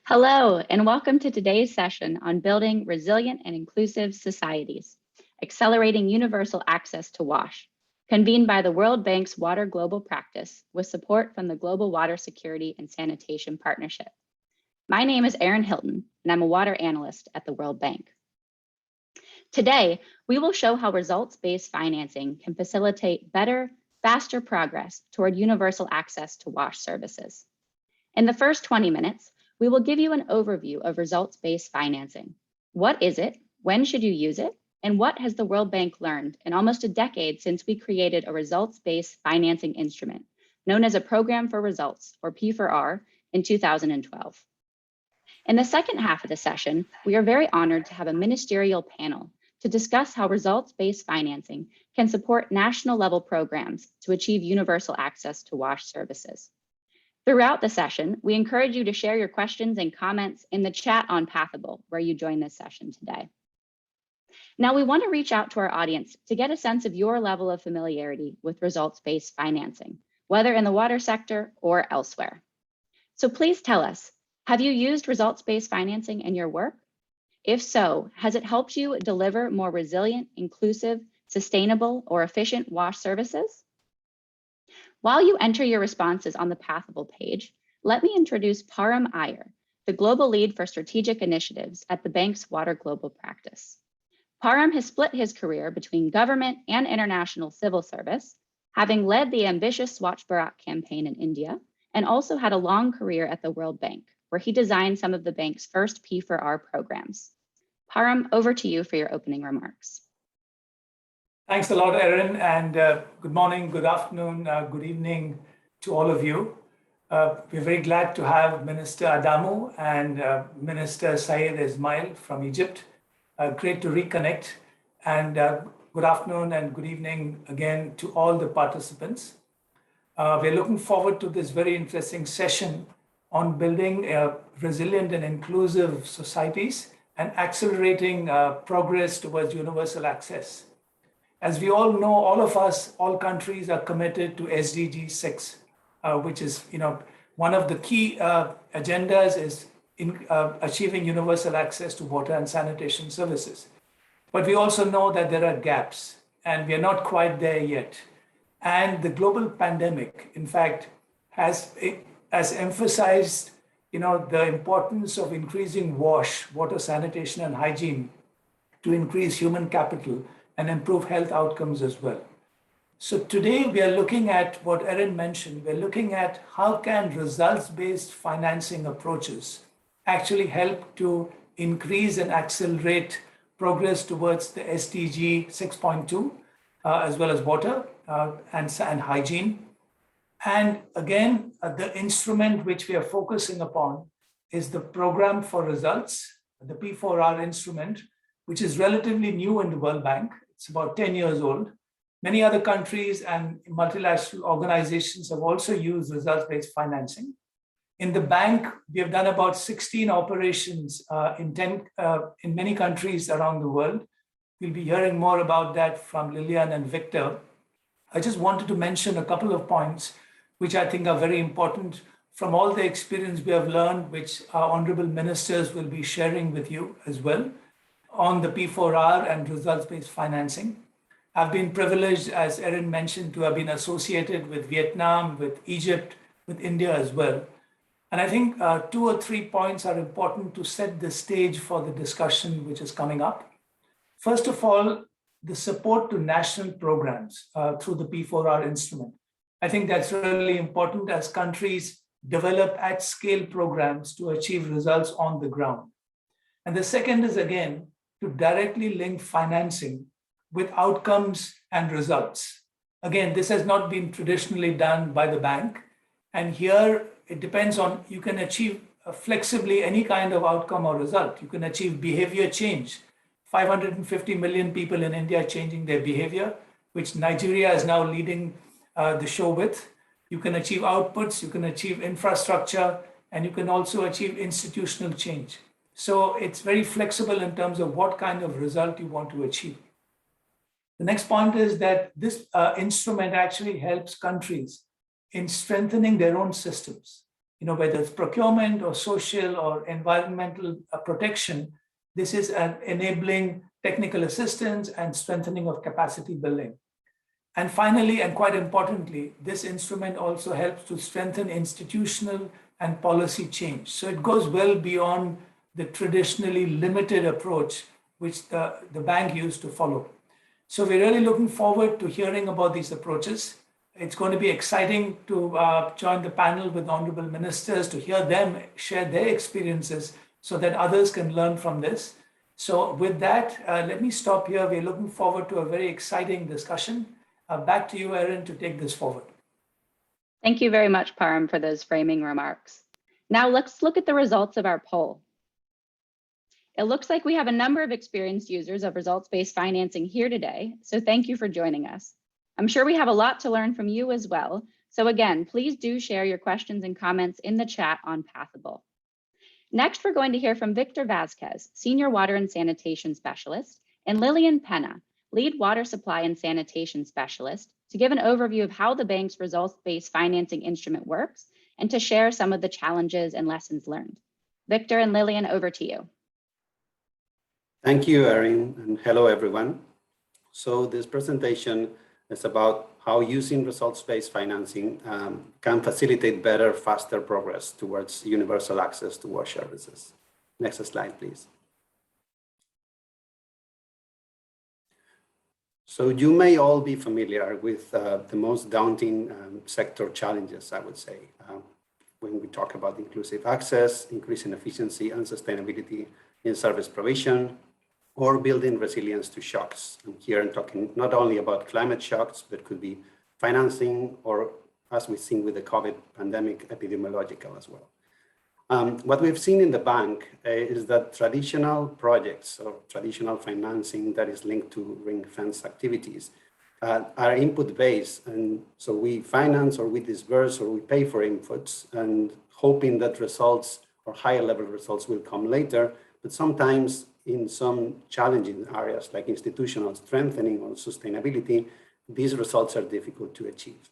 Hello, and welcome to today's session on building resilient and inclusive societies, accelerating universal access to WASH, convened by the World Bank's Water Global Practice with support from the Global Water Security and Sanitation Partnership. My name is Erin Hilton, and I'm a water analyst at the World Bank. Today, we will show how results-based financing can facilitate better, faster progress toward universal access to WASH services. In the first 20 minutes, we will give you an overview of results-based financing. What is it? When should you use it? And what has the World Bank learned in almost a decade since we created a results-based financing instrument known as a Program for Results, or P4R, in 2012. In the second half of the session, we are very honored to have a ministerial panel to discuss how results-based financing can support national-level programs to achieve universal access to WASH services. Throughout the session, we encourage you to share your questions and comments in the chat on Pathable, where you join this session today. Now, we want to reach out to our audience to get a sense of your level of familiarity with results-based financing, whether in the water sector or elsewhere. So please tell us, have you used results-based financing in your work? If so, has it helped you deliver more resilient, inclusive, sustainable, or efficient WASH services? While you enter your responses on the Pathable page, let me introduce Param Iyer, the Global Lead for Strategic Initiatives at the Bank's Water Global Practice. Param has split his career between government and international civil service, having led the ambitious Swachh Bharat campaign in India, and also had a long career at the World Bank, where he designed some of the bank's first P4R programs. Param, over to you for your opening remarks. Thanks a lot, Erin, and good morning, good afternoon, good evening to all of you. We're very glad to have Minister Adamu and Minister Syed Ismail from Egypt. Great to reconnect, and good afternoon and good evening again to all the participants. We're looking forward to this very interesting session on building resilient and inclusive societies and accelerating progress towards universal access. As we all know, all of us, all countries are committed to SDG 6, which is, one of the key agendas is in achieving universal access to water and sanitation services. But we also know that there are gaps, and we are not quite there yet. And the global pandemic, in fact, has emphasized, the importance of increasing WASH, water, sanitation, and hygiene, to increase human capital and improve health outcomes as well. So today we are looking at what Erin mentioned. We're looking at how can results-based financing approaches actually help to increase and accelerate progress towards the SDG 6.2, as well as water and hygiene. And again, the instrument which we are focusing upon is the Program for Results, the P4R instrument, which is relatively new in the World Bank. It's about 10 years old. Many other countries and multilateral organizations have also used results-based financing. In the bank, we have done about 16 operations in many countries around the world. We'll be hearing more about that from Lillian and Victor. I just wanted to mention a couple of points which I think are very important from all the experience we have learned, which our honorable ministers will be sharing with you as well, on the P4R and results-based financing. I've been privileged, as Erin mentioned, to have been associated with Vietnam, with Egypt, with India as well. And I think 2 or 3 points are important to set the stage for the discussion which is coming up. First of all, the support to national programs through the P4R instrument. I think that's really important as countries develop at-scale programs to achieve results on the ground. And the second is, again, to directly link financing with outcomes and results. Again, this has not been traditionally done by the bank. And here it depends on, you can achieve flexibly any kind of outcome or result. You can achieve behavior change. 550 million people in India changing their behavior, which Nigeria is now leading the show with. You can achieve outputs, you can achieve infrastructure, and you can also achieve institutional change. So it's very flexible in terms of what kind of result you want to achieve. The next point is that this instrument actually helps countries in strengthening their own systems. whether it's procurement or social or environmental protection, this is an enabling technical assistance and strengthening of capacity building. And finally, and quite importantly, this instrument also helps to strengthen institutional and policy change. So it goes well beyond the traditionally limited approach which the bank used to follow. So we're really looking forward to hearing about these approaches. It's going to be exciting to join the panel with honorable ministers to hear them share their experiences so that others can learn from this. So with that, let me stop here. We're looking forward to a very exciting discussion. Back to you, Erin, to take this forward. Thank you very much, Param, for those framing remarks. Now let's look at the results of our poll. It looks like we have a number of experienced users of results-based financing here today, so thank you for joining us. I'm sure we have a lot to learn from you as well. So again, please do share your questions and comments in the chat on Pathable. Next, we're going to hear from Victor Vasquez, Senior Water and Sanitation Specialist, and Lillian Penna, Lead Water Supply and Sanitation Specialist, to give an overview of how the bank's results-based financing instrument works and to share some of the challenges and lessons learned. Victor and Lillian, over to you. Thank you, Erin, and hello, everyone. So this presentation is about how using results-based financing can facilitate better, faster progress towards universal access to water services. Next slide, please. So you may all be familiar with the most daunting sector challenges, I would say, when we talk about inclusive access, increasing efficiency and sustainability in service provision, or building resilience to shocks. And here I'm talking not only about climate shocks, but could be financing, or as we've seen with the COVID pandemic, epidemiological as well. What we've seen in the bank is that traditional projects or traditional financing that is linked to ring-fence activities are input-based. And so we finance or we disburse or we pay for inputs and hoping that results or higher level results will come later. But sometimes in some challenging areas like institutional strengthening or sustainability, these results are difficult to achieve.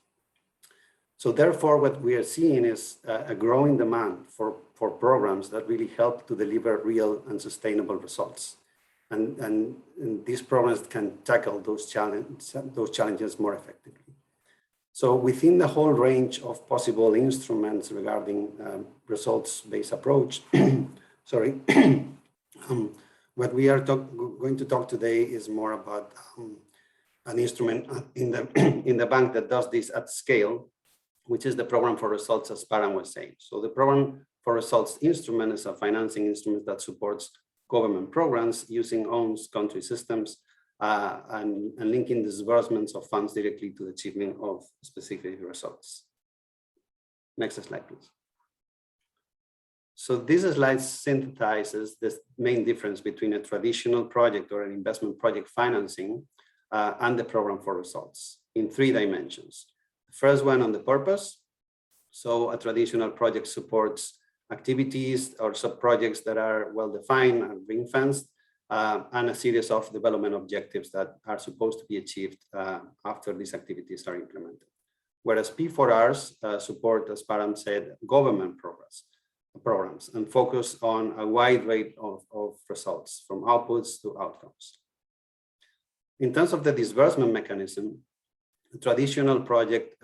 So therefore, what we are seeing is a growing demand for programs that really help to deliver real and sustainable results. And these programs can tackle those challenges more effectively. So within the whole range of possible instruments regarding results-based approach, sorry, what we are going to talk today is more about an instrument in the bank that does this at scale, which is the Program for Results, as Param was saying. So the Program for Results instrument is a financing instrument that supports government programs using own country systems and linking disbursements of funds directly to the achievement of specific results. Next slide, please. So this slide synthesizes the main difference between a traditional project or an investment project financing and the Program for Results in 3 dimensions. The first one on the purpose. So a traditional project supports activities or sub-projects that are well-defined and ring-fenced, and a series of development objectives that are supposed to be achieved after these activities are implemented. Whereas P4Rs support, as Param said, government programs and focus on a wide range of results, from outputs to outcomes. In terms of the disbursement mechanism, a traditional project,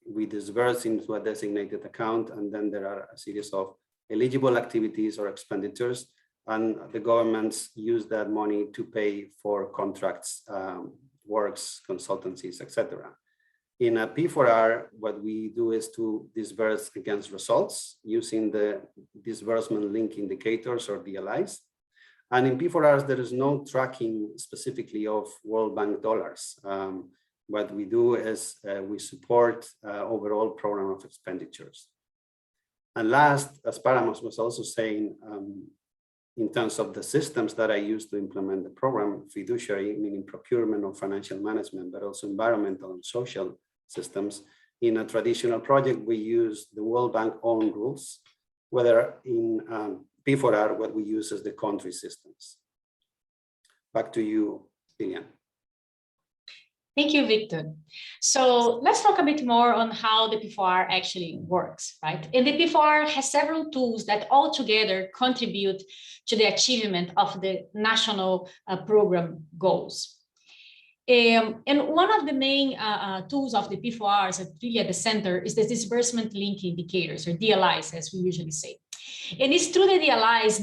we disburse into a designated account, and then there are a series of eligible activities or expenditures, and the governments use that money to pay for contracts, works, consultancies, etc. In a P4R, what we do is to disburse against results using the disbursement link indicators or DLIs. And in P4Rs, there is no tracking specifically of World Bank dollars. What we do is we support overall program of expenditures. And last, as Paramos was also saying, in terms of the systems that I use to implement the program, fiduciary, meaning procurement or financial management, but also environmental and social systems. In a traditional project, we use the World Bank own rules, whether in P4R, what we use is the country systems. Back to you, Lilian. Thank you, Victor. So let's talk a bit more on how the P4R actually works, right? And the P4R has several tools that all together contribute to the achievement of the national program goals. And one of the main tools of the P4Rs that really at the center is the disbursement link indicators, or DLIs, as we usually say. And it's through the DLIs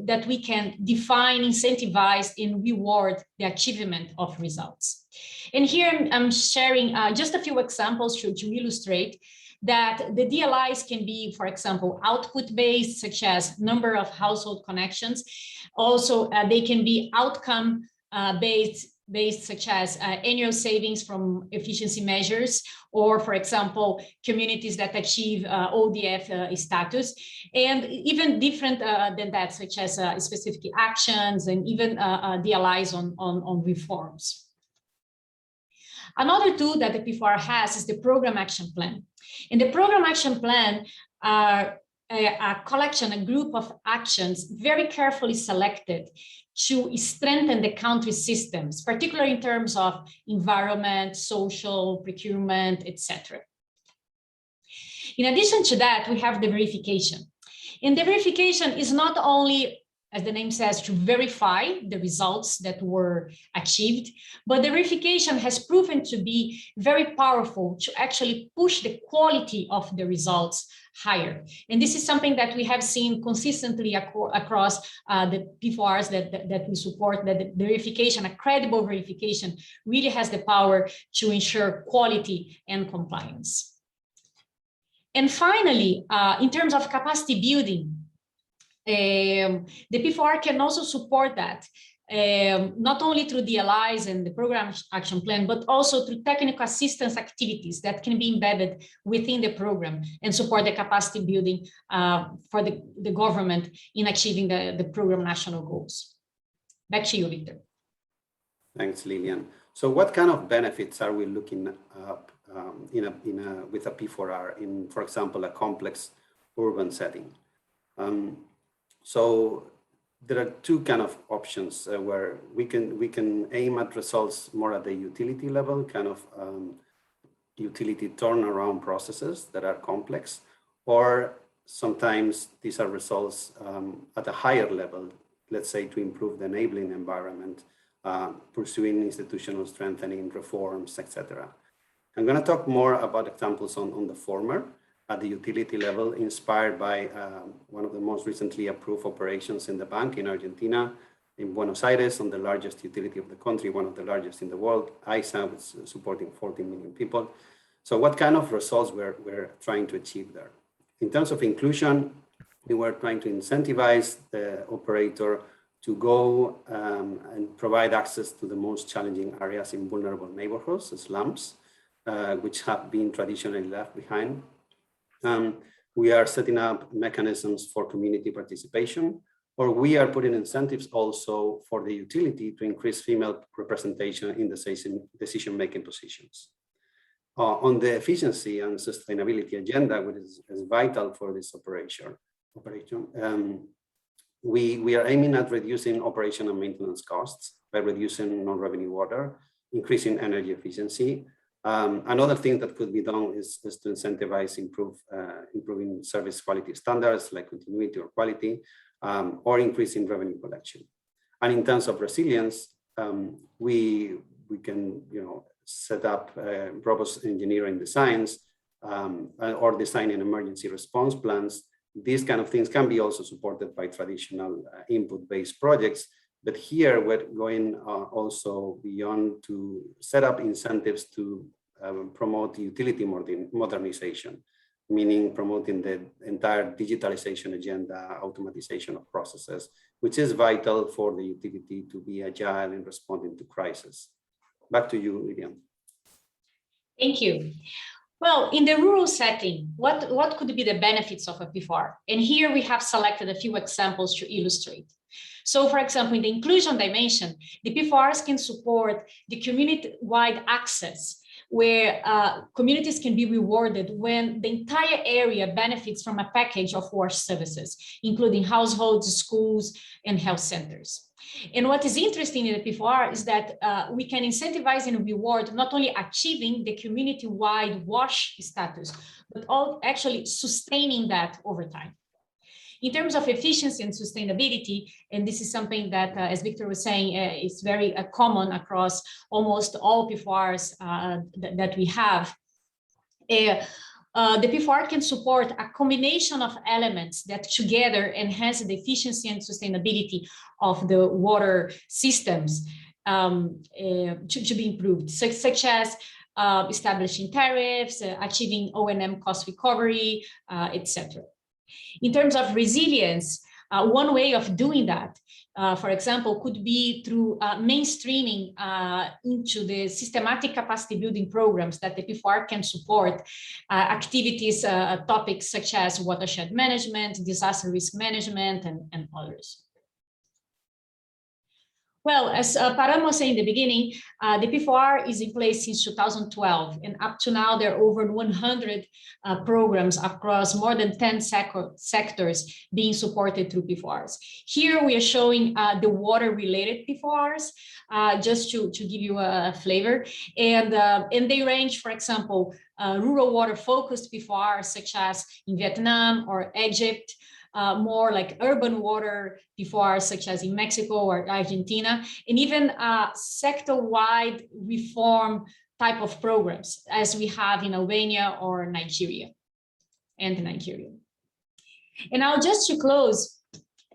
that we can define, incentivize, and reward the achievement of results. And here I'm sharing just a few examples to illustrate that the DLIs can be, for example, output-based, such as number of household connections. Also, they can be outcome-based, such as annual savings from efficiency measures, or, for example, communities that achieve ODF status, and even different than that, such as specific actions and even DLIs on reforms. Another tool that the P4R has is the Program Action Plan. And the Program Action Plan are a collection, a group of actions very carefully selected to strengthen the country's systems, particularly in terms of environment, social, procurement, etc. In addition to that, we have the verification. And the verification is not only, as the name says, to verify the results that were achieved, but the verification has proven to be very powerful to actually push the quality of the results higher. And this is something that we have seen consistently across the P4Rs that we support, that the verification, a credible verification, really has the power to ensure quality and compliance. And finally, in terms of capacity building, the P4R can also support that, not only through DLIs and the Program Action Plan, but also through technical assistance activities that can be embedded within the program and support the capacity building for the government in achieving the program national goals. Back to you, Victor. Thanks, Lillian. So what kind of benefits are we looking up with a P4R in, for example, a complex urban setting? So there are two kind of options where we can aim at results more at the utility level, kind of utility turnaround processes that are complex, or sometimes these are results at a higher level, let's say to improve the enabling environment, pursuing institutional strengthening, reforms, etc. I'm going to talk more about examples on the former, at the utility level, inspired by one of the most recently approved operations in the bank in Argentina, in Buenos Aires, on the largest utility of the country, one of the largest in the world, ISA, with supporting 14 million people. So what kind of results we're trying to achieve there? In terms of inclusion, we were trying to incentivize the operator to go and provide access to the most challenging areas in vulnerable neighborhoods, slums, which have been traditionally left behind. We are setting up mechanisms for community participation, or we are putting incentives also for the utility to increase female representation in the decision-making positions. On the efficiency and sustainability agenda, which is vital for this operation, we are aiming at reducing operation and maintenance costs by reducing non-revenue water, increasing energy efficiency. Another thing that could be done is to incentivize improving service quality standards like continuity or quality, or increasing revenue collection. And in terms of resilience, we can set up robust engineering designs or designing emergency response plans. These kind of things can be also supported by traditional input-based projects. But here we're going also beyond to set up incentives to promote utility modernization, meaning promoting the entire digitalization agenda, automatization of processes, which is vital for the utility to be agile in responding to crisis. Back to you, Lilian. Thank you. Well, in the rural setting, what could be the benefits of a P4R? And here we have selected a few examples to illustrate. So, for example, in the inclusion dimension, the P4Rs can support the community-wide access where communities can be rewarded when the entire area benefits from a package of WASH services, including households, schools, and health centers. And what is interesting in the P4R is that we can incentivize and reward not only achieving the community-wide WASH status, but actually sustaining that over time. In terms of efficiency and sustainability, and this is something that, as Victor was saying, is very common across almost all P4Rs that we have. The P4R can support a combination of elements that together enhance the efficiency and sustainability of the water systems to be improved, such as establishing tariffs, achieving O&M cost recovery, etc. In terms of resilience, one way of doing that, for example, could be through mainstreaming into the systematic capacity building programs that the P4R can support activities, topics such as watershed management, disaster risk management, and others. Well, as Param was saying in the beginning, the P4R is in place since 2012, and up to now, there are over 100 programs across more than 10 sectors being supported through P4Rs. Here, we are showing the water-related P4Rs, just to give you a flavor. And they range, for example, rural water-focused P4Rs, such as in Vietnam or Egypt, more like urban water P4Rs, such as in Mexico or Argentina, and even sector-wide reform type of programs, as we have in Albania or Nigeria. And now, just to close,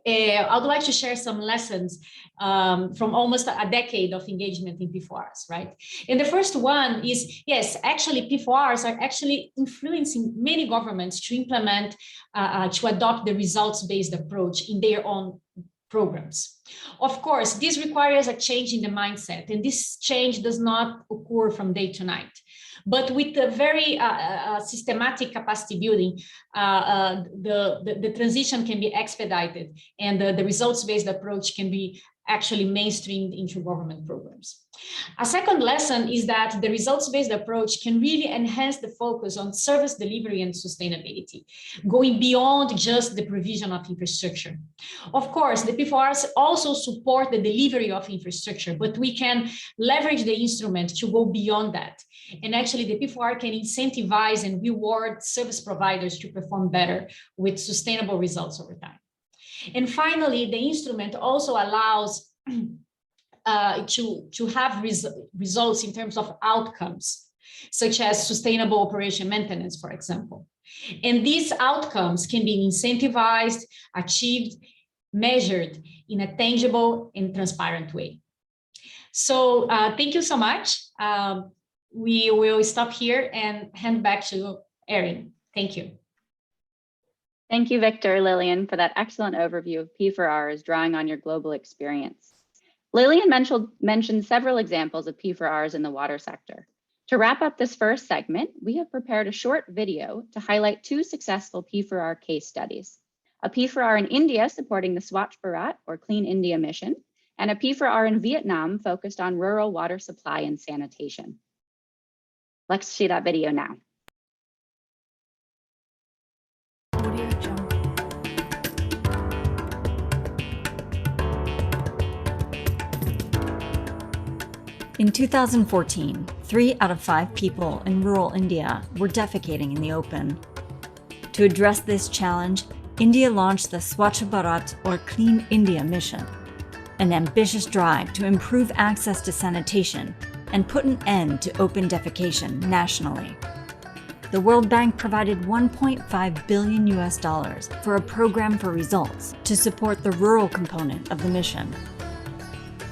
I would like to share some lessons from almost a decade of engagement in P4Rs, right? And the first one is, yes, actually P4Rs are actually influencing many governments to implement, to adopt the results-based approach in their own programs. Of course, this requires a change in the mindset, and this change does not occur from day to night. But with the very systematic capacity building, the transition can be expedited, and the results-based approach can be actually mainstreamed into government programs. A second lesson is that the results-based approach can really enhance the focus on service delivery and sustainability, going beyond just the provision of infrastructure. Of course, the P4Rs also support the delivery of infrastructure, but we can leverage the instrument to go beyond that. And actually, the P4R can incentivize and reward service providers to perform better with sustainable results over time. And finally, the instrument also allows to have results in terms of outcomes, such as sustainable operation maintenance, for example. And these outcomes can be incentivized, achieved, measured in a tangible and transparent way. So thank you so much. We will stop here and hand back to Erin. Thank you. Thank you, Victor, Lillian, for that excellent overview of P4Rs drawing on your global experience. Lillian mentioned several examples of P4Rs in the water sector. To wrap up this first segment, we have prepared a short video to highlight two successful P4R case studies: a P4R in India supporting the Srwsp or Clean India mission, and a P4R in Vietnam focused on rural water supply and sanitation. Let's see that video now. In 2014, 3 out of 5 people in rural India were defecating in the open. To address this challenge, India launched the Swachh Bharat or Clean India mission, an ambitious drive to improve access to sanitation and put an end to open defecation nationally. The World Bank provided $1.5 billion for a program for results to support the rural component of the mission.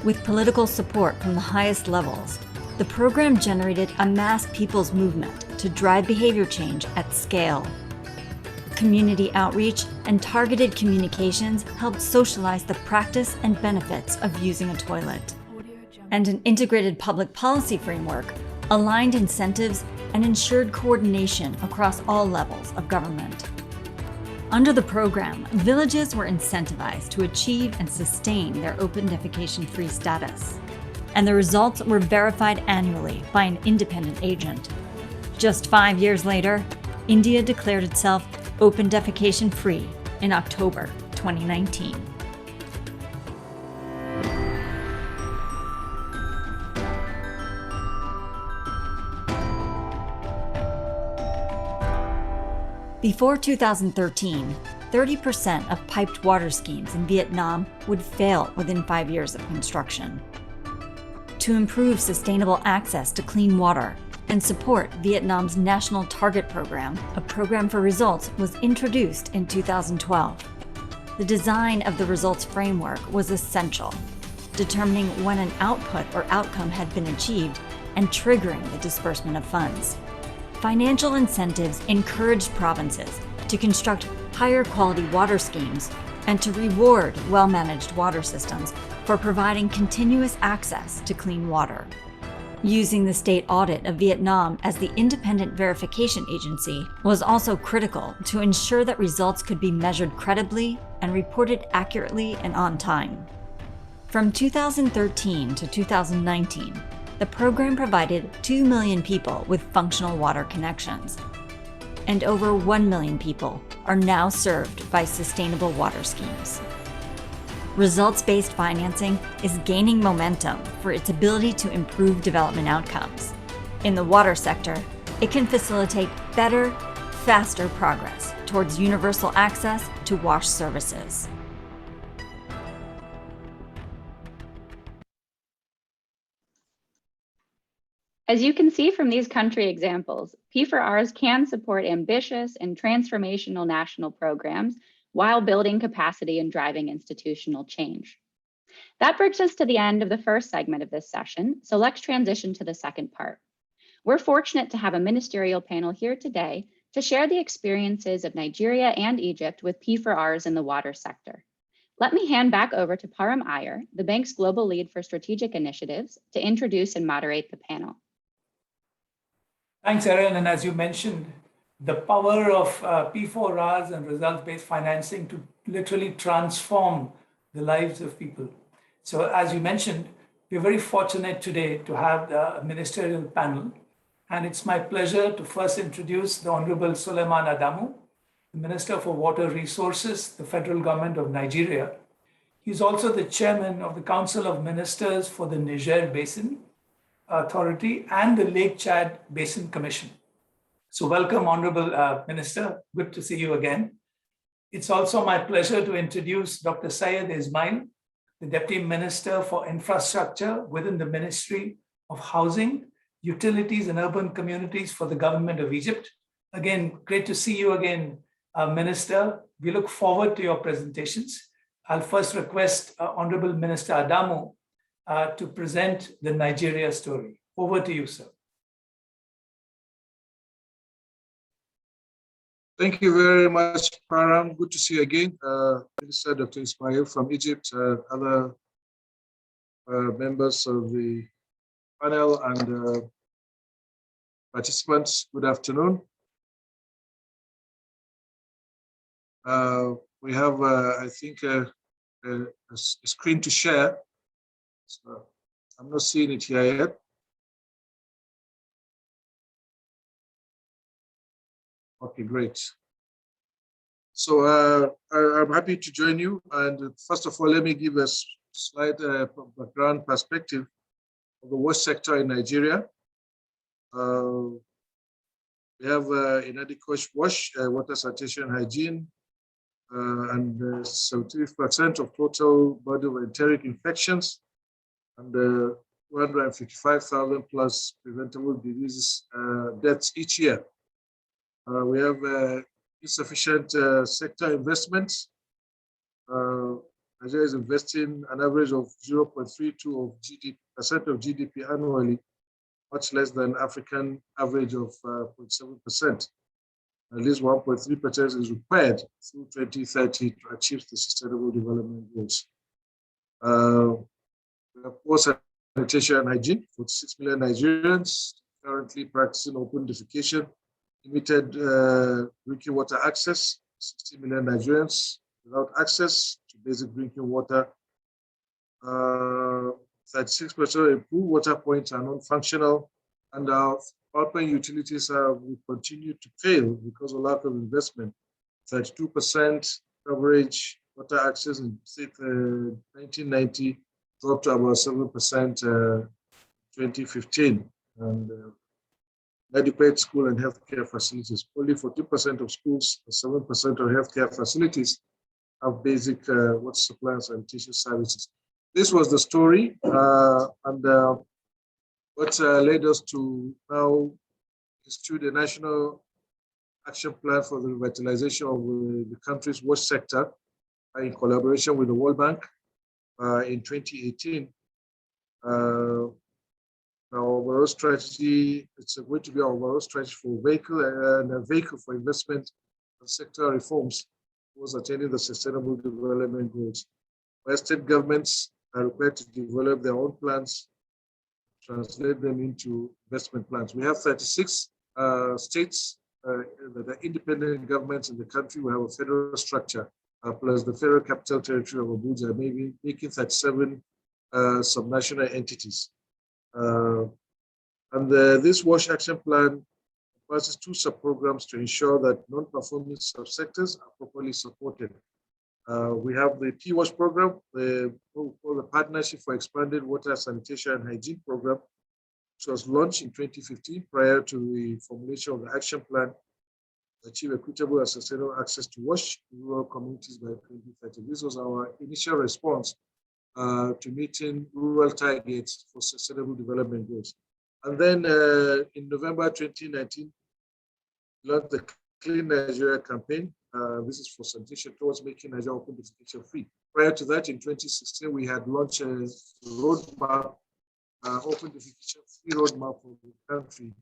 With political support from the highest levels, the program generated a mass people's movement to drive behavior change at scale. Community outreach and targeted communications helped socialize the practice and benefits of using a toilet. And an integrated public policy framework aligned incentives and ensured coordination across all levels of government. Under the program, villages were incentivized to achieve and sustain their open defecation-free status. and the results were verified annually by an independent agent. Just 5 years later, India declared itself open defecation free in October 2019. Before 2013, 30% of piped water schemes in Vietnam would fail within 5 years of construction. To improve sustainable access to clean water and support Vietnam's National Target Program, a program for results was introduced in 2012. The design of the results framework was essential, determining when an output or outcome had been achieved and triggering the disbursement of funds. Financial incentives encouraged provinces to construct higher quality water schemes and to reward well-managed water systems for providing continuous access to clean water. Using the state audit of Vietnam as the independent verification agency was also critical to ensure that results could be measured credibly and reported accurately and on time. From 2013 to 2019, the program provided 2 million people with functional water connections, and over 1 million people are now served by sustainable water schemes. Results-based financing is gaining momentum for its ability to improve development outcomes. In the water sector, it can facilitate better, faster progress towards universal access to wash services. As you can see from these country examples, P4Rs can support ambitious and transformational national programs while building capacity and driving institutional change. That brings us to the end of the first segment of this session, so let's transition to the second part. We're fortunate to have a ministerial panel here today to share the experiences of Nigeria and Egypt with P4Rs in the water sector. Let me hand back over to Param Iyer, the bank's global lead for strategic initiatives, to introduce and moderate the panel. Thanks, Erin. And as you mentioned, the power of P4Rs and results-based financing to literally transform the lives of people. So as you mentioned, we're very fortunate today to have the ministerial panel. And it's my pleasure to first introduce the Honorable Suleiman Adamu, the Minister for Water Resources, the federal government of Nigeria. He's also the chairman of the Council of Ministers for the Niger Basin Authority and the Lake Chad Basin Commission. So welcome, Honorable Minister. Good to see you again. It's also my pleasure to introduce Dr. Syed Ismail, the Deputy Minister for Infrastructure within the Ministry of Housing, Utilities and Urban Communities for the Government of Egypt. Again, great to see you again, Minister. We look forward to your presentations. I'll first request Honorable Minister Adamu to present the Nigeria story. Over to you, sir. Thank you very much, Param. Good to see you again. Minister Dr. Ismail from Egypt, other members of the panel and participants, good afternoon. We have, I think, a screen to share. So I'm not seeing it here yet. Okay, great. So I'm happy to join you. And first of all, let me give a slight background perspective of the water sector in Nigeria. We have inadequate water sanitation and hygiene, and 70% of total body of enteric infections, and 255,000 plus preventable diseases deaths each year. We have insufficient sector investments. Nigeria is investing an average of 0.32% of GDP annually, much less than African average of 0.7%. At least 1.3% is required through 2030 to achieve the Sustainable Development Goals. We have poor sanitation and hygiene, 46 million Nigerians currently practicing open defecation, limited drinking water access, 60 million Nigerians without access to basic drinking water. 36% of improved water points are non-functional, and our urban utilities will continue to fail because of lack of investment. 32% average water access in 1990 dropped to about 7% 2015. And adequate school and healthcare facilities. Only 40% of schools and 7% of healthcare facilities have basic water supply and sanitation services. This was the story, and what led us to now institute a national action plan for the revitalization of the country's wash sector in collaboration with the World Bank in 2018. Our overall strategy, it's going to be our overall strategy for vehicle and a vehicle for investment and sector reforms towards attaining the sustainable development goals. Where state governments are required to develop their own plans, translate them into investment plans. We have 36 states that are independent governments in the country. We have a federal structure, plus the Federal Capital Territory of Abuja, maybe making 37 subnational entities. This WASH action plan passes 2 sub-programs to ensure that non-performing subsectors are properly supported. We have the PWASH program, the Partnership for Expanded Water, Sanitation and Hygiene program, which was launched in 2015 prior to the formulation of the action plan to achieve equitable and sustainable access to WASH in rural communities by 2030. This was our initial response to meeting rural targets for sustainable development goals. And then in November 2019, we launched the Clean Nigeria campaign. This is for sanitation towards making Nigeria open defecation free. Prior to that, in 2016, we had launched a roadmap, open defecation free roadmap for the country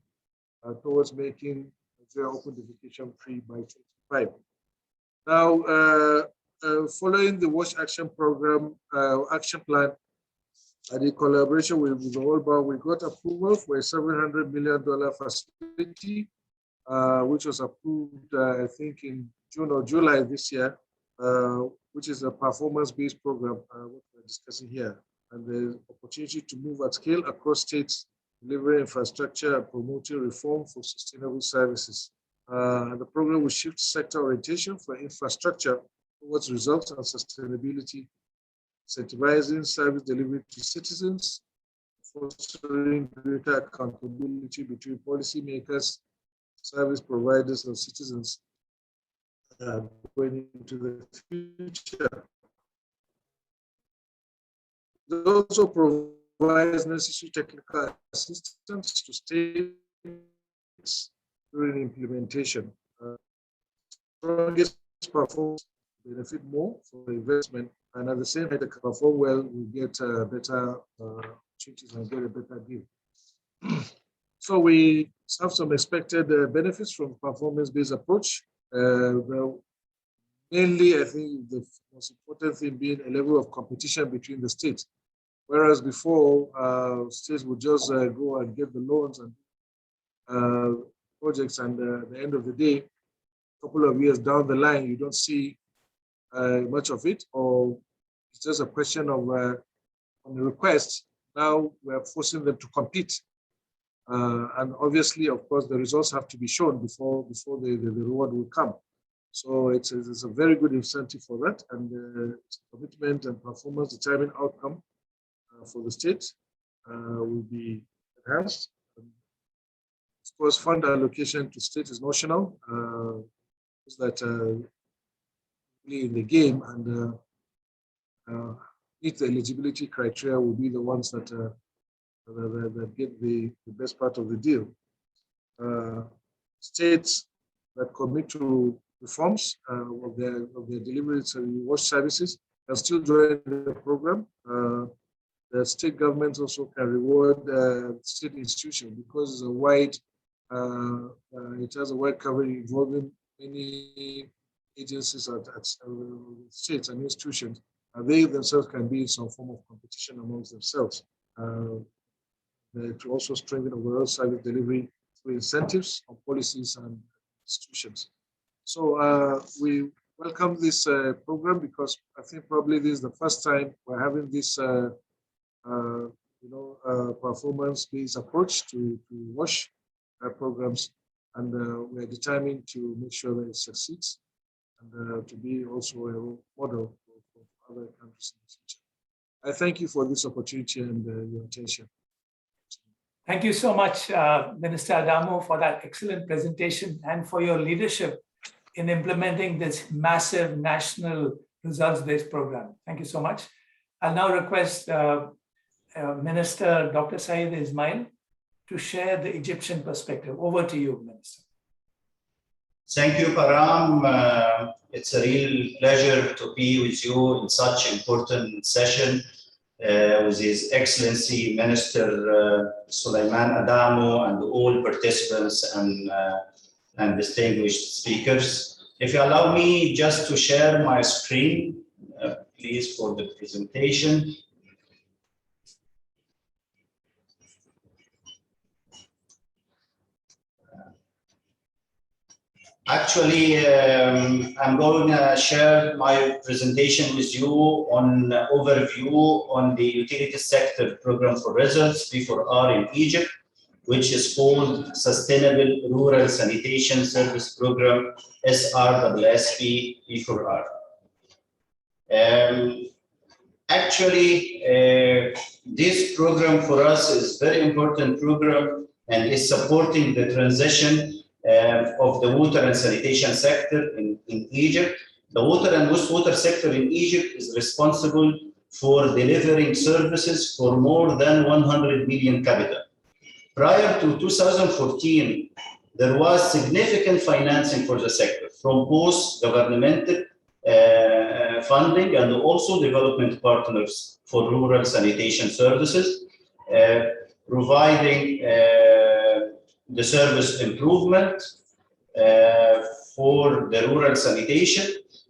towards making Nigeria open defecation free by 2025. Now, following the WASH action program, action plan, and in collaboration with the World Bank, we got approval for a $700 million facility, which was approved, I think, in June or July this year, which is a performance-based program, what we're discussing here, and the opportunity to move at scale across states, delivering infrastructure and promoting reform for sustainable services. The program will shift sector orientation for infrastructure towards results and sustainability, incentivizing service delivery to citizens, fostering greater accountability between policymakers, service providers, and citizens going into the future. It also provides necessary technical assistance to states during implementation. Strongest performance benefit more for the investment, and at the same time, they can perform well, we get better opportunities and get a better deal. So we have some expected benefits from performance-based approach. Well, mainly, I think the most important thing being a level of competition between the states. Whereas before, states would just go and get the loans and projects, and at the end of the day, a couple of years down the line, you don't see much of it, or it's just a question of on the request. Now we're forcing them to compete, and obviously, of course, the results have to be shown before the reward will come. So it's a very good incentive for that, and commitment and performance determine outcome for the state will be enhanced. Of course, fund allocation to state is notional, is that in the game, and meet the eligibility criteria will be the ones that get the best part of the deal. States that commit to reforms of their delivery and WASH services can still join the program. The state governments also can reward state institutions because it's a wide, it has a wide coverage involving many agencies at states and institutions. They themselves can be in some form of competition amongst themselves to also strengthen overall service delivery through incentives on policies and institutions. So we welcome this program because I think probably this is the first time we're having this performance-based approach to WASH programs, and we're determined to make sure that it succeeds and to be also a role model for other countries in the future. I thank you for this opportunity and your attention. Thank you so much, Minister Adamo, for that excellent presentation and for your leadership in implementing this massive national results-based program. Thank you so much. I'll now request Minister Dr. Saeed Ismail to share the Egyptian perspective. Over to you, Minister. Thank you, Param. It's a real pleasure to be with you in such important session with His Excellency Minister Sulaiman Adamo and all participants and distinguished speakers. If you allow me just to share my screen, please, for the presentation. Actually, I'm going to share my presentation with you on overview on the utility sector program for results P4R in Egypt, which is called Sustainable Rural Sanitation Service Program, SRSP P4R. Actually, this program for us is very important program and is supporting the transition of the water and sanitation sector in Egypt. The water and wastewater sector in Egypt is responsible for delivering services for more than 100 million capita. Prior to 2014, there was significant financing for the sector from both governmental funding and also development partners for rural sanitation services, providing the service improvement for the rural sanitation.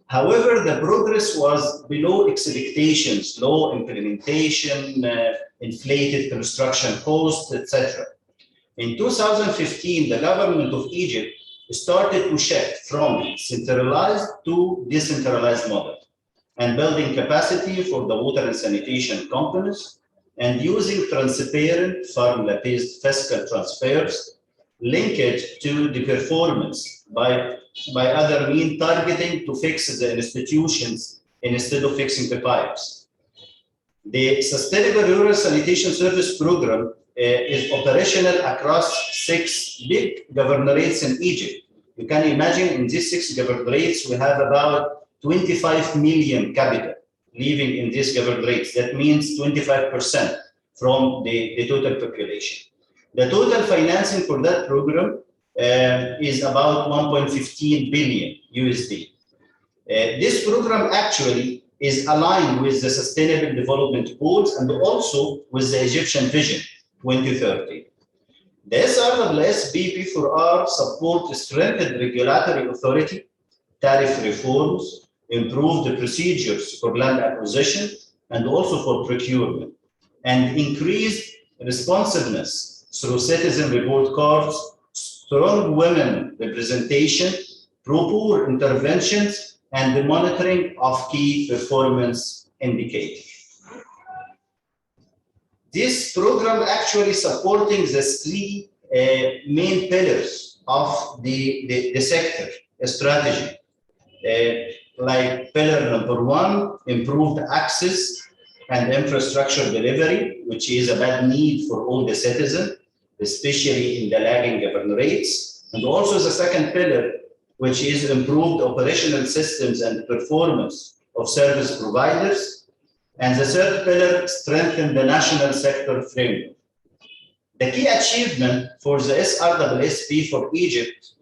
However, the progress was below expectations, low implementation, inflated construction costs, etc. In 2015, the government of Egypt started to shift from centralized to decentralized model and building capacity for the water and sanitation companies and using transparent formula-based fiscal transfers linked to the performance by other means targeting to fix the institutions instead of fixing the pipes. The Sustainable Rural Sanitation Service Program is operational across 6 big governorates in Egypt. You can imagine in these 6 governorates, we have about 25 million capita living in these governorates. That means 25% from the total population. The total financing for that program is about 1.15 billion USD. This program actually is aligned with the Sustainable Development Goals and also with the Egyptian Vision 2030. The SRSP P4R support strengthened regulatory authority, tariff reforms, improved procedures for land acquisition and also for procurement, and increased responsiveness through citizen report cards, strong women representation, proper interventions, and the monitoring of key performance indicators. This program actually supporting the 3 main pillars of the sector strategy. Like pillar number 1, improved access and infrastructure delivery, which is a bad need for all the citizens, especially in the lagging governorates. And also the second pillar, which is improved operational systems and performance of service providers. And the third pillar, strengthen the national sector framework. The key achievement for the SRSP for Egypt,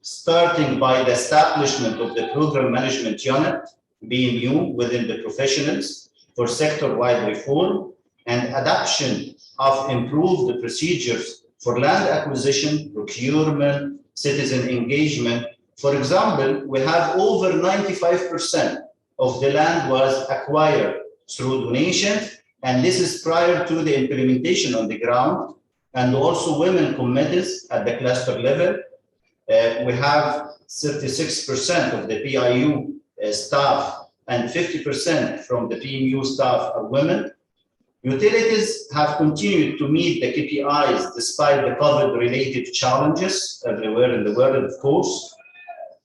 starting by the establishment of the Program Management Unit, BMU, within the professionals for sector-wide reform and adoption of improved procedures for land acquisition, procurement, citizen engagement. For example, we have over 95% of the land was acquired through donations, and this is prior to the implementation on the ground, and also women committees at the cluster level. We have 36% of the PIU staff and 50% from the PMU staff are women. Utilities have continued to meet the KPIs despite the COVID-related challenges everywhere in the world, of course.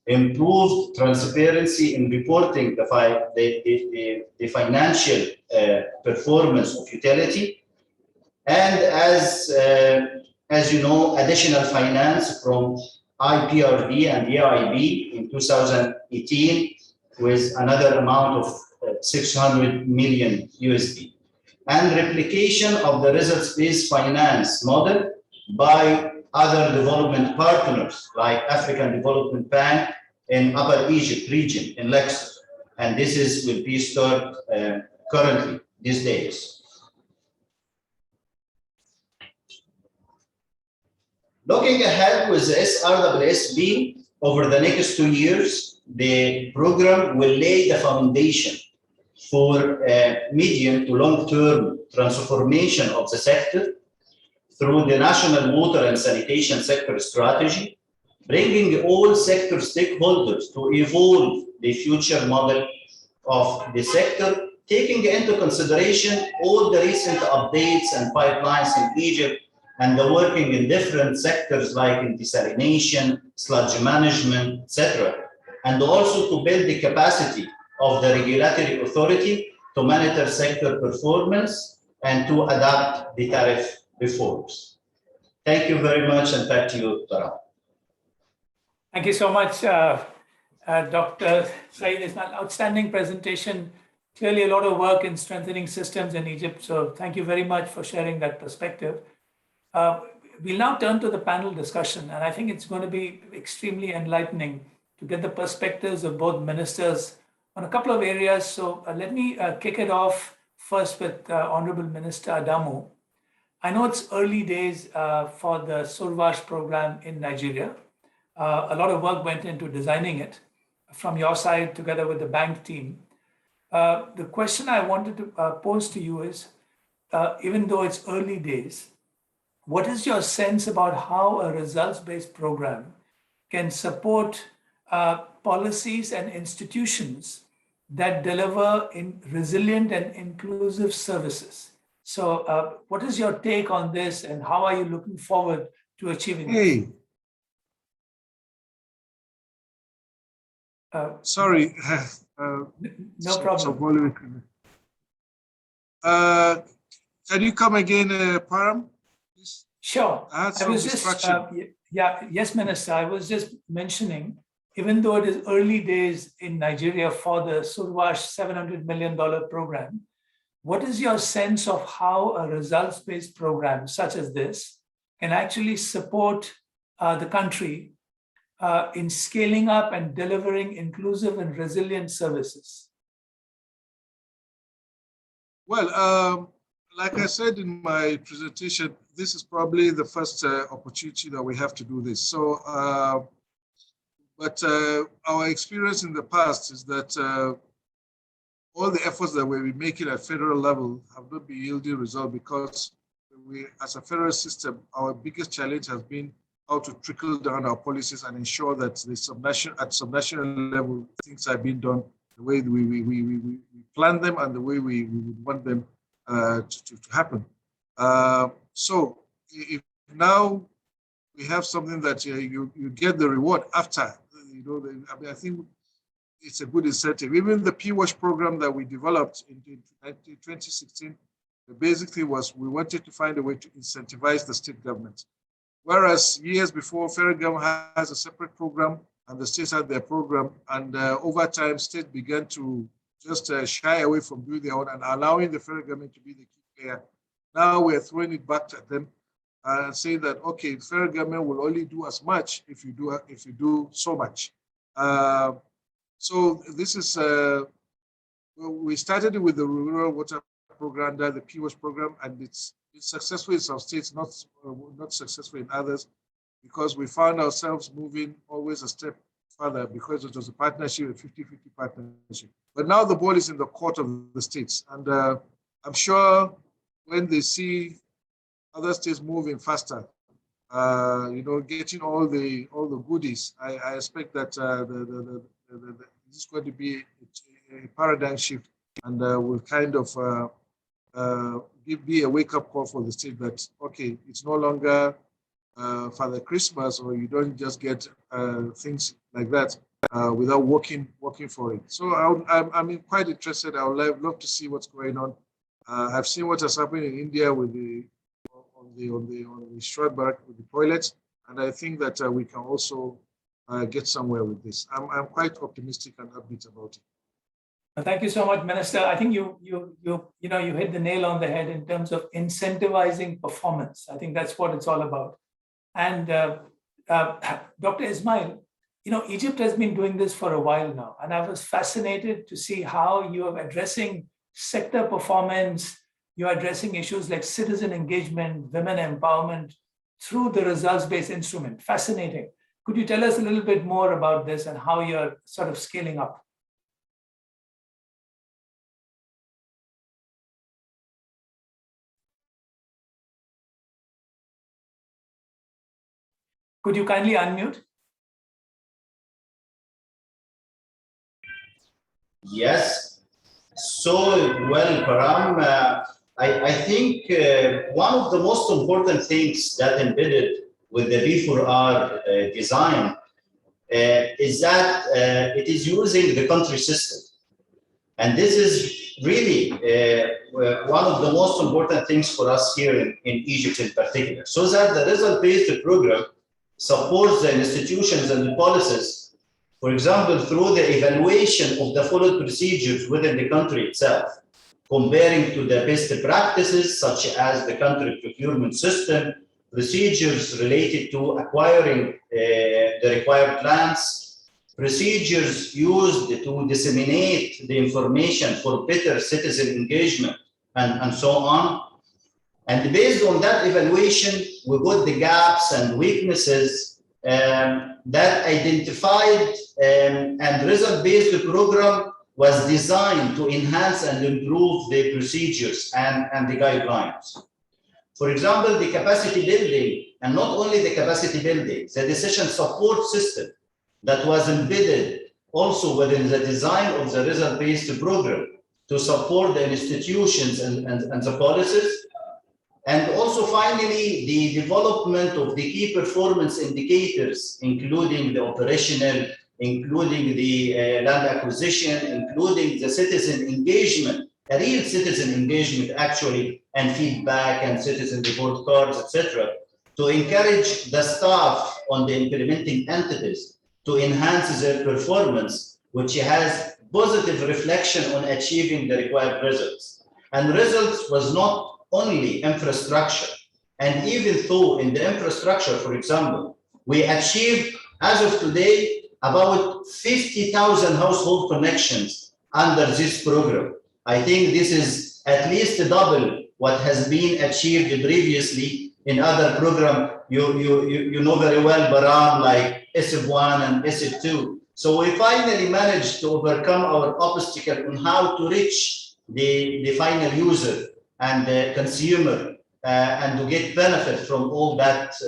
Improved transparency in reporting the financial performance of utility. And as you know, additional finance from IPRD and EIB in 2018 with another amount of 600 million USD. And replication of the results-based finance model by other development partners like African Development Bank in Upper Egypt region in Lexus. And this will be started currently these days. Looking ahead with the SRWSB over the next 2 years, the program will lay the foundation for medium to long-term transformation of the sector through the National Water and Sanitation Sector Strategy, bringing all sector stakeholders to evolve the future model of the sector, taking into consideration all the recent updates and pipelines in Egypt and the working in different sectors like in desalination, sludge management, etc. And also to build the capacity of the regulatory authority to monitor sector performance and to adapt the tariff reforms. Thank you very much, and back to you, Tara. Thank you so much, Dr. Saeed. It's an outstanding presentation. Clearly a lot of work in strengthening systems in Egypt. So thank you very much for sharing that perspective. We'll now turn to the panel discussion, and I think it's going to be extremely enlightening to get the perspectives of both ministers on a couple of areas. So let me kick it off first with Honorable Minister Adamu. I know it's early days for the Srwsp program in Nigeria. A lot of work went into designing it from your side together with the bank team. The question I wanted to pose to you is, even though it's early days, what is your sense about how a results-based program can support policies and institutions that deliver in resilient and inclusive services? So what is your take on this, and how are you looking forward to achieving it? Sorry. No problem. Can you come again, Param? Please? Sure. I had some distraction. Yes, Minister. I was just mentioning, even though it is early days in Nigeria for the Srwsp $700 million program, what is your sense of how a results-based program such as this can actually support the country in scaling up and delivering inclusive and resilient services? Well, like I said in my presentation, this is probably the first opportunity that we have to do this. So, but our experience in the past is that all the efforts that we've been making at federal level have not been yielding results, because we, as a federal system, our biggest challenge has been how to trickle down our policies and ensure that the subnational level things are being done the way we plan them and the way we would want them to happen. So if now we have something that you get the reward after, I think it's a good incentive. Even the PWASH program that we developed in 2016, the basic thing was we wanted to find a way to incentivize the state government. Whereas years before, federal government has a separate program and the states had their program, and over time, states began to just shy away from doing their own and allowing the federal government to be the key player. Now we're throwing it back at them and saying that, okay, the federal government will only do as much if you do so much. So this is, we started with the rural water program, the PWASH program, and it's successful in some states, not successful in others, because we found ourselves moving always a step further because it was a partnership, a 50-50 partnership. But now the ball is in the court of the states, and I'm sure when they see other states moving faster, getting all the goodies, I expect that this is going to be a paradigm shift, and will kind of be a wake-up call for the state that, okay, it's no longer Father Christmas, or you don't just get things like that without working for it. So I'm quite interested. I would love to see what's going on. I've seen what has happened in India with the Srwsp with the toilets, and I think that we can also get somewhere with this. I'm quite optimistic and upbeat about it. Thank you so much, Minister. I think you hit the nail on the head in terms of incentivizing performance. I think that's what it's all about. And Dr. Ismail, Egypt has been doing this for a while now, and I was fascinated to see how you are addressing sector performance. You're addressing issues like citizen engagement, women empowerment through the results-based instrument. Fascinating. Could you tell us a little bit more about this and how you're sort of scaling up? Could you kindly unmute? Yes. So, well, Param, I think one of the most important things that embedded with the B4R design is that it is using the country system. And this is really one of the most important things for us here in Egypt in particular, so that the result-based program supports the institutions and the policies, for example, through the evaluation of the followed procedures within the country itself, comparing to the best practices such as the country procurement system, procedures related to acquiring the required plants, procedures used to disseminate the information for better citizen engagement, and so on. And based on that evaluation, we got the gaps and weaknesses that identified, and result-based program was designed to enhance and improve the procedures and the guidelines. For example, the capacity building, and not only the capacity building, the decision support system that was embedded also within the design of the result-based program to support the institutions and the policies. And also, finally, the development of the key performance indicators, including the operational, including the land acquisition, including the citizen engagement, a real citizen engagement actually, and feedback and citizen report cards, etc., to encourage the staff on the implementing entities to enhance their performance, which has positive reflection on achieving the required results. And results was not only infrastructure. And even though in the infrastructure, for example, we achieved, as of today, about 50,000 household connections under this program. I think this is at least double what has been achieved previously in other programs. You know very well, Baram, like SF1 and SF2. So we finally managed to overcome our obstacle on how to reach the final user and the consumer, and to get benefit from all that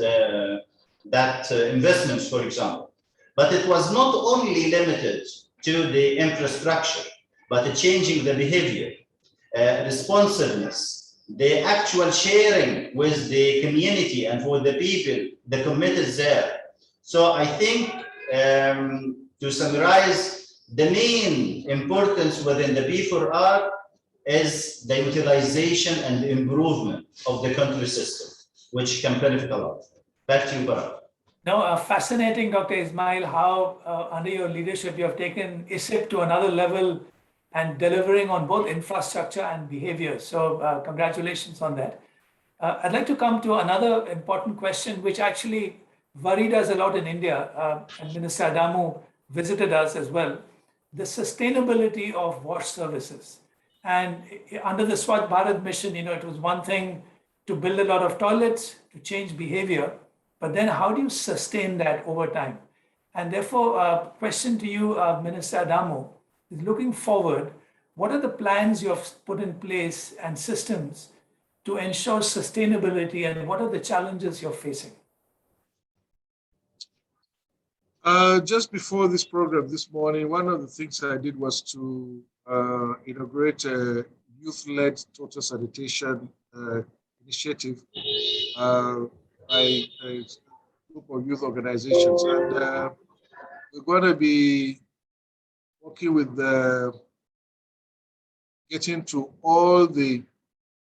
investments, for example. But it was not only limited to the infrastructure, but changing the behavior, responsiveness, the actual sharing with the community and for the people, the committed there. So I think, to summarize, the main importance within the B4R is the utilization and the improvement of the country system, which can benefit a lot. Back to you, Barak. No, fascinating, Dr. Ismail, how under your leadership you have taken ISIP to another level and delivering on both infrastructure and behavior. So congratulations on that. I'd like to come to another important question, which actually worried us a lot in India, and Minister Adamu visited us as well, the sustainability of wash services. And under the Swachh Bharat mission, it was one thing to build a lot of toilets, to change behavior, but then how do you sustain that over time? And therefore, question to you, Minister Adamu, is looking forward, what are the plans you have put in place and systems to ensure sustainability, and what are the challenges you're facing? Just before this program this morning, one of the things I did was to inaugurate a youth-led total sanitation initiative by a group of youth organizations. And we're going to be working with getting to all the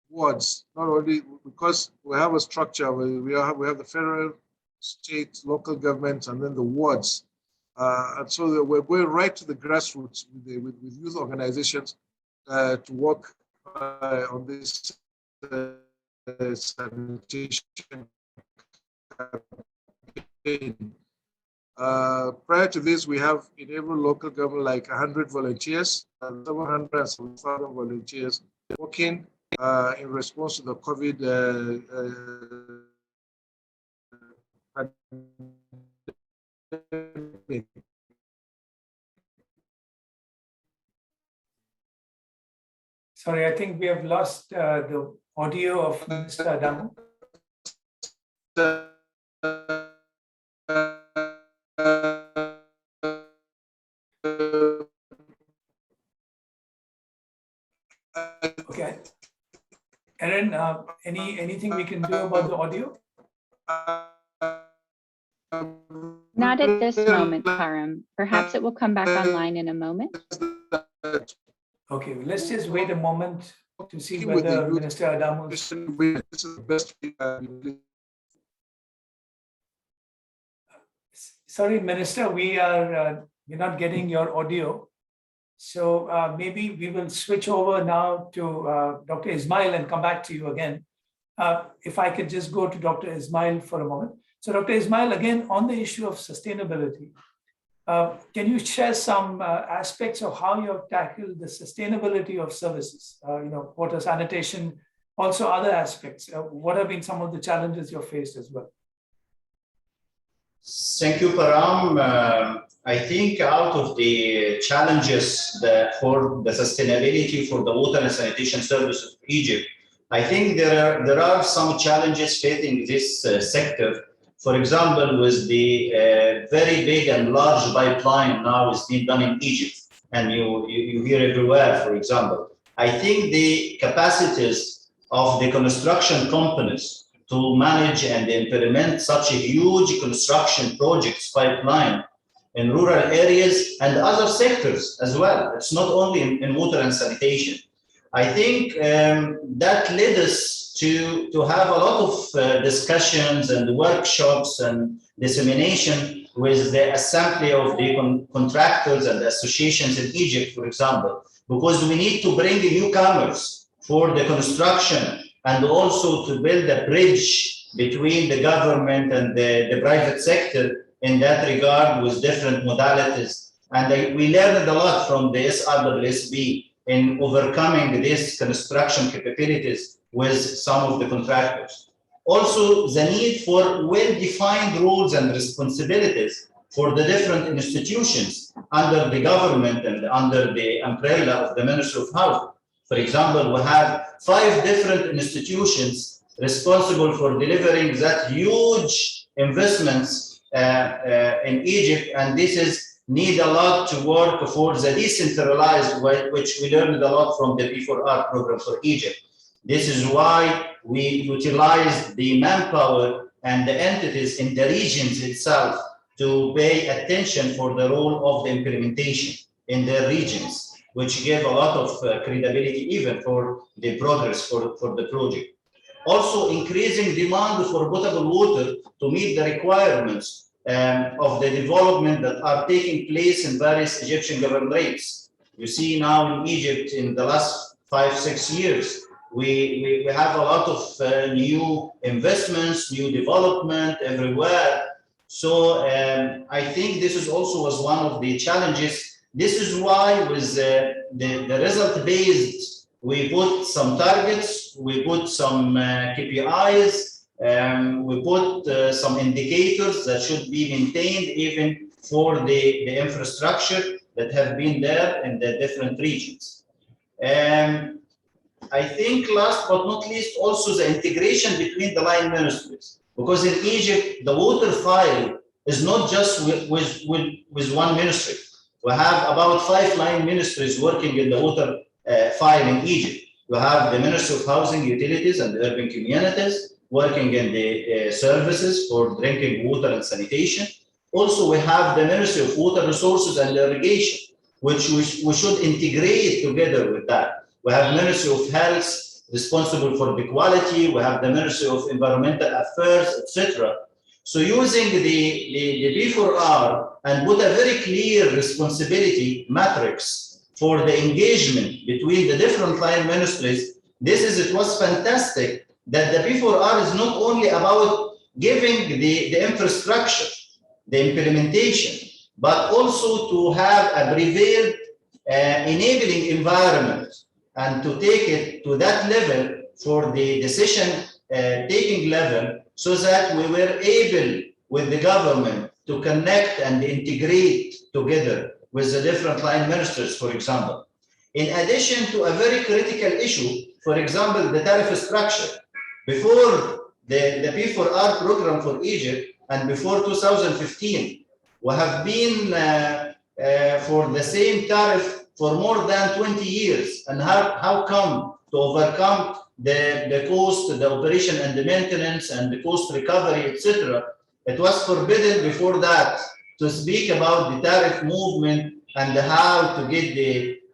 wards, not only because we have a structure where we have the federal, state, local governments, and then the wards. And so we're going right to the grassroots with youth organizations to work on this sanitation campaign. Prior to this, we have in every local government like 100 volunteers and 700,000 volunteers working in response to the COVID pandemic. Sorry, I think we have lost the audio of Mr. Adamu. Okay. Erin, anything we can do about the audio? Not at this moment, Karim. Perhaps it will come back online in a moment. Okay, let's just wait a moment to see whether Minister Adamu. This is the best. Sorry, Minister, we're not getting your audio. So maybe we will switch over now to Dr. Ismail and come back to you again. If I could just go to Dr. Ismail for a moment. So Dr. Ismail, again, on the issue of sustainability, can you share some aspects of how you have tackled the sustainability of services, water sanitation, also other aspects? What have been some of the challenges you've faced as well? Thank you, Param. I think out of the challenges for the sustainability for the water and sanitation services of Egypt, I think there are some challenges facing this sector. For example, with the very big and large pipeline now is being done in Egypt, and you hear everywhere, for example. I think the capacities of the construction companies to manage and implement such a huge construction projects pipeline in rural areas and other sectors as well. It's not only in water and sanitation. I think that led us to have a lot of discussions and workshops and dissemination with the assembly of the contractors and associations in Egypt, for example, because we need to bring newcomers for the construction and also to build a bridge between the government and the private sector in that regard with different modalities. And we learned a lot from the Srwsp in overcoming these construction capabilities with some of the contractors. Also, the need for well-defined roles and responsibilities for the different institutions under the government and under the umbrella of the Ministry of Housing. For example, we have 5 different institutions responsible for delivering that huge investments in Egypt, and this is need a lot to work for the decentralized, which we learned a lot from the P4R program for Egypt. This is why we utilize the manpower and the entities in the regions itself to pay attention for the role of the implementation in their regions, which gave a lot of credibility even for the progress for the project. Also, increasing demand for potable water to meet the requirements of the development that are taking place in various Egyptian governorates. You see now in Egypt in the last 5-6 years, we have a lot of new investments, new development everywhere. So I think this is also was one of the challenges. This is why with the result-based, we put some targets, we put some KPIs, we put some indicators that should be maintained even for the infrastructure that have been there in the different regions. I think last but not least, also the integration between the line ministries. Because in Egypt, the water file is not just with one ministry. We have about 5 line ministries working in the water file in Egypt. You have the Ministry of Housing, Utilities and Urban Communities working in the services for drinking water and sanitation. Also, we have the Ministry of Water Resources and Irrigation, which we should integrate together with that. We have Ministry of Health responsible for the quality. We have the Ministry of Environmental Affairs, etc. So using the P4R and put a very clear responsibility matrix for the engagement between the different line ministries, it was fantastic that the P4R is not only about giving the infrastructure, the implementation, but also to have a prepared enabling environment and to take it to that level for the decision taking level, so that we were able with the government to connect and integrate together with the different line ministers, for example. In addition to a very critical issue, for example, the tariff structure. Before the P4R program for Egypt and before 2015, we have been for the same tariff for more than 20 years. And how come to overcome the cost, the operation and the maintenance and the cost recovery, etc. It was forbidden before that to speak about the tariff movement and how to get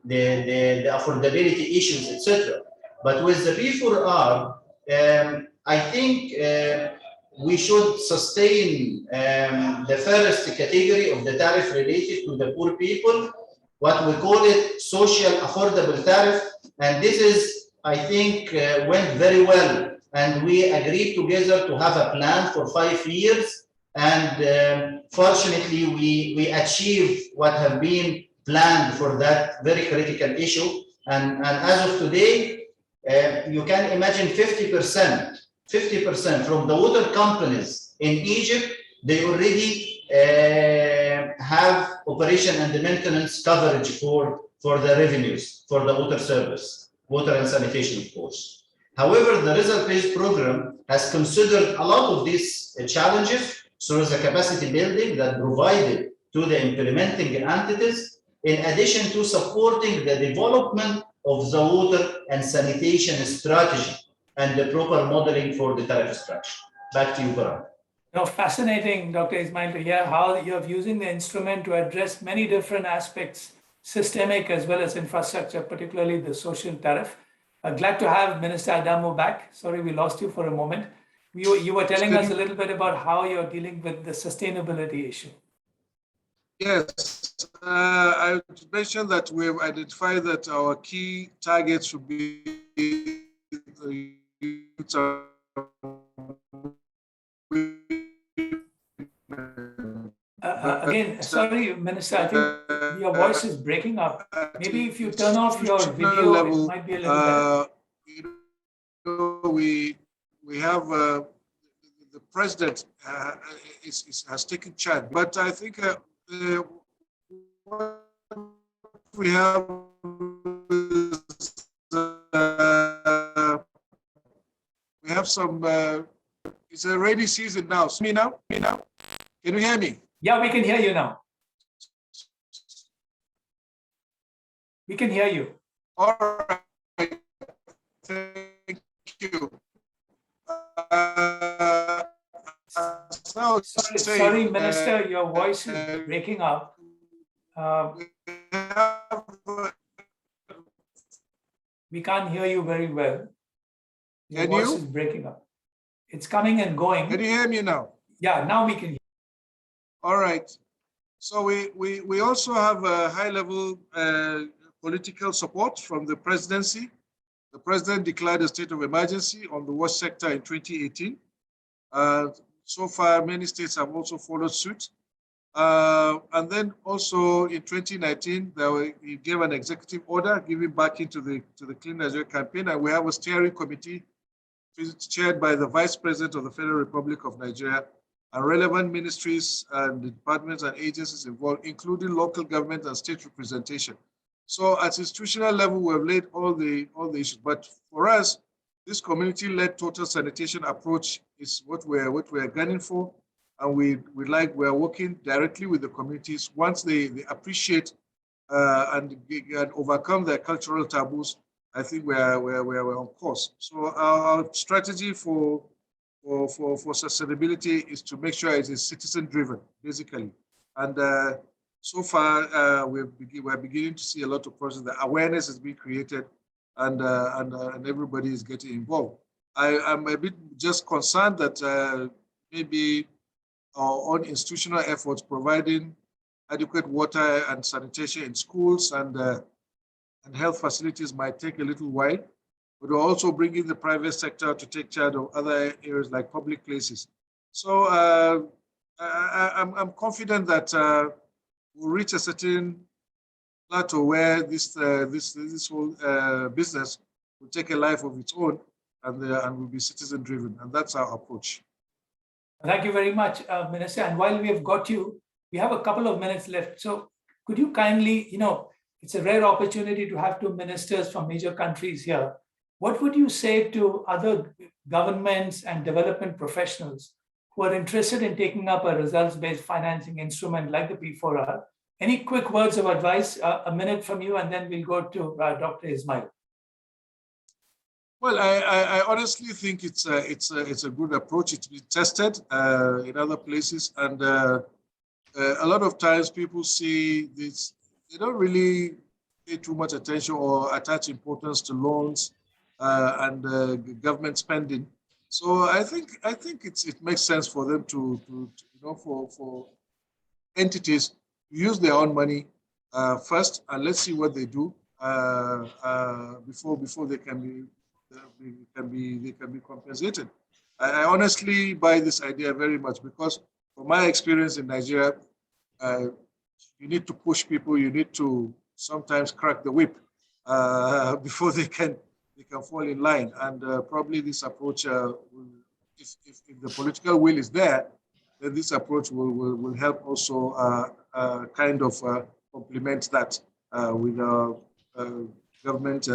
the affordability issues, etc. But with the P4R, I think we should sustain the first category of the tariff related to the poor people, what we call it social affordable tariff. And this is, I think, went very well. And we agreed together to have a plan for 5 years. And fortunately, we achieved what have been planned for that very critical issue. And as of today, you can imagine 50% from the water companies in Egypt, they already have operation and the maintenance coverage for the revenues for the water service, water and sanitation, of course. However, the result-based program has considered a lot of these challenges through the capacity building that provided to the implementing entities, in addition to supporting the development of the water and sanitation strategy and the proper modeling for the tariff structure. Back to you, Baran. Fascinating, Dr. Ismail, to hear how you're using the instrument to address many different aspects, systemic as well as infrastructure, particularly the social tariff. Glad to have Minister Adamu back. Sorry, we lost you for a moment. You were telling us a little bit about how you're dealing with the sustainability issue. Yes, I mentioned that we've identified that our key targets should be the again, sorry, Minister, I think your voice is breaking up. Maybe if you turn off your video, level, it might be a little better. We have the president has taken charge, but I think what we have some. It's a rainy season now. Me now? Can you hear me? Yeah, we can hear you now. We can hear you. All right. Thank you. Sorry, Minister, your voice is breaking up. We can't hear you very well. Your voice is breaking up. It's coming and going. Can you hear me now? Yeah, now we can hear. All right. So we also have a high-level political support from the presidency. The president declared a state of emergency on the wash sector in 2018. So far, many states have also followed suit. And then also in 2019, he gave an executive order giving back into the Clean Nigeria campaign, and we have a steering committee chaired by the Vice President of the Federal Republic of Nigeria, and relevant ministries and departments and agencies involved, including local government and state representation. So at institutional level, we have laid all the issues. But for us, this community-led total sanitation approach is what we're gunning for, and we're working directly with the communities. Once they appreciate and overcome their cultural taboos, I think we're on course. So our strategy for sustainability is to make sure it is citizen-driven, basically. And so far, we're beginning to see a lot of process. The awareness is being created, and everybody is getting involved. I'm a bit just concerned that maybe our own institutional efforts providing adequate water and sanitation in schools and health facilities might take a little while, but we're also bringing the private sector to take charge of other areas like public places. So I'm confident that we'll reach a certain plateau where this whole business will take a life of its own and will be citizen-driven, and that's our approach. Thank you very much, Minister. And while we have got you, we have a couple of minutes left. So could you kindly, it's a rare opportunity to have two ministers from major countries here. What would you say to other governments and development professionals who are interested in taking up a results-based financing instrument like the P4R? Any quick words of advice, a minute from you, and then we'll go to Dr. Ismail. Well, I honestly think it's a good approach. It's been tested in other places, and a lot of times people see this. They don't really pay too much attention or attach importance to loans and government spending. So I think it makes sense for them to for entities to use their own money first, and let's see what they do before they can be compensated. I honestly buy this idea very much because from my experience in Nigeria, you need to push people. You need to sometimes crack the whip before they can fall in line. And probably this approach, if the political will is there, then this approach will help also kind of complement that with our government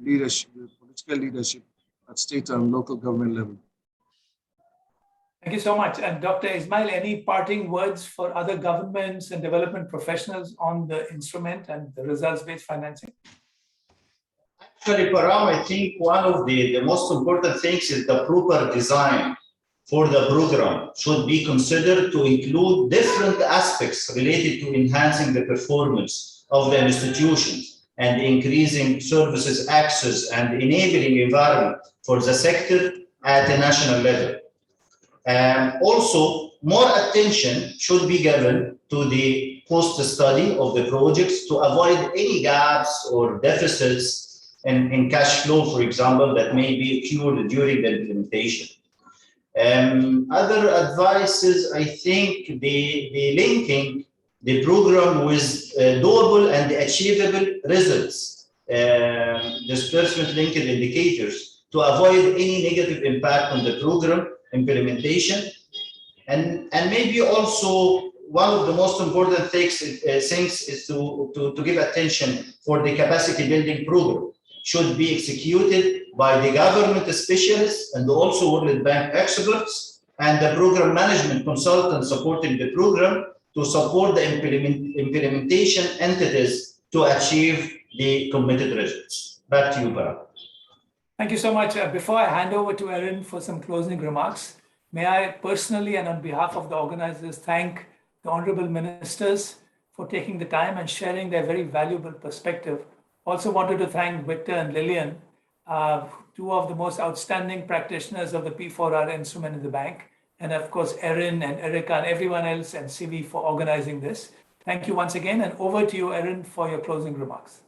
leadership, political leadership at state and local government level. Thank you so much. And Dr. Ismail, any parting words for other governments and development professionals on the instrument and the results-based financing? Actually, Param, I think one of the most important things is the proper design for the program should be considered to include different aspects related to enhancing the performance of the institutions and increasing services access and enabling environment for the sector at a national level. Also, more attention should be given to the cost study of the projects to avoid any gaps or deficits in cash flow, for example, that may be occurred during the implementation. Other advices, I think the linking the program with doable and achievable results, disbursement linked indicators to avoid any negative impact on the program implementation. And maybe also one of the most important things is to give attention for the capacity building program should be executed by the government specialists and also World Bank experts and the program management consultants supporting the program to support the implementation entities to achieve the committed results. Back to you, Parag. Thank you so much. Before I hand over to Erin for some closing remarks, may I personally and on behalf of the organizers thank the honorable ministers for taking the time and sharing their very valuable perspective. Also wanted to thank Victor and Lillian, two of the most outstanding practitioners of the P4R instrument in the bank, and of course, Erin and Erica and everyone else and CV for organizing this. Thank you once again, and over to you, Erin, for your closing remarks.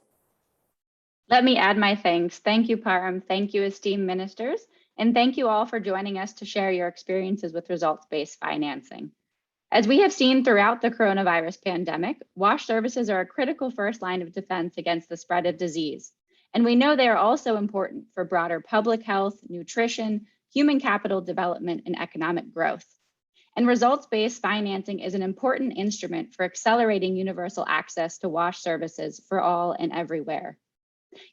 Let me add my thanks. Thank you, Param. Thank you, esteemed ministers. And thank you all for joining us to share your experiences with results-based financing. As we have seen throughout the coronavirus pandemic, WASH services are a critical first line of defense against the spread of disease. And we know they are also important for broader public health, nutrition, human capital development, and economic growth. And results-based financing is an important instrument for accelerating universal access to WASH services for all and everywhere.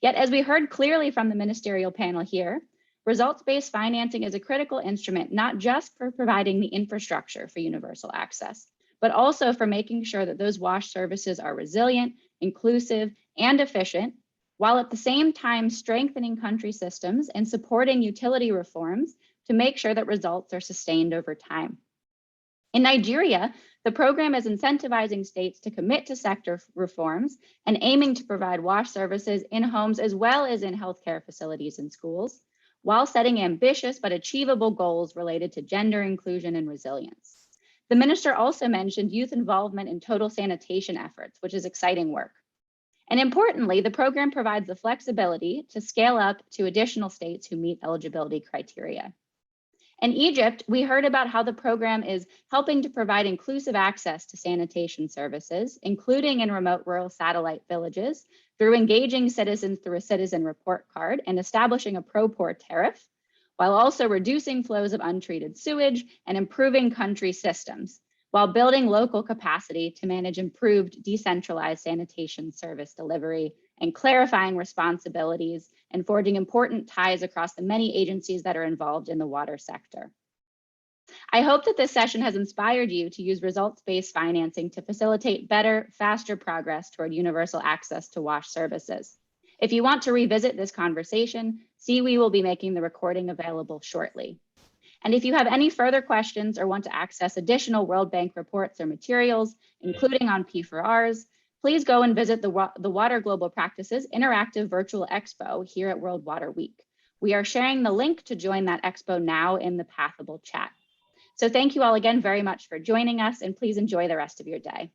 Yet, as we heard clearly from the ministerial panel here, results-based financing is a critical instrument not just for providing the infrastructure for universal access, but also for making sure that those WASH services are resilient, inclusive, and efficient, while at the same time strengthening country systems and supporting utility reforms to make sure that results are sustained over time. In Nigeria, the program is incentivizing states to commit to sector reforms and aiming to provide wash services in homes as well as in healthcare facilities and schools, while setting ambitious but achievable goals related to gender inclusion and resilience. The minister also mentioned youth involvement in total sanitation efforts, which is exciting work. And importantly, the program provides the flexibility to scale up to additional states who meet eligibility criteria. In Egypt, we heard about how the program is helping to provide inclusive access to sanitation services, including in remote rural satellite villages, through engaging citizens through a citizen report card and establishing a pro-poor tariff, while also reducing flows of untreated sewage and improving country systems, while building local capacity to manage improved decentralized sanitation service delivery and clarifying responsibilities and forging important ties across the many agencies that are involved in the water sector. I hope that this session has inspired you to use results-based financing to facilitate better, faster progress toward universal access to WASH services. If you want to revisit this conversation, CWE will be making the recording available shortly. And if you have any further questions or want to access additional World Bank reports or materials, including on P4Rs, please go and visit the Water Global Practices Interactive Virtual Expo here at World Water Week. We are sharing the link to join that expo now in the Pathable chat. So thank you all again very much for joining us, and please enjoy the rest of your day.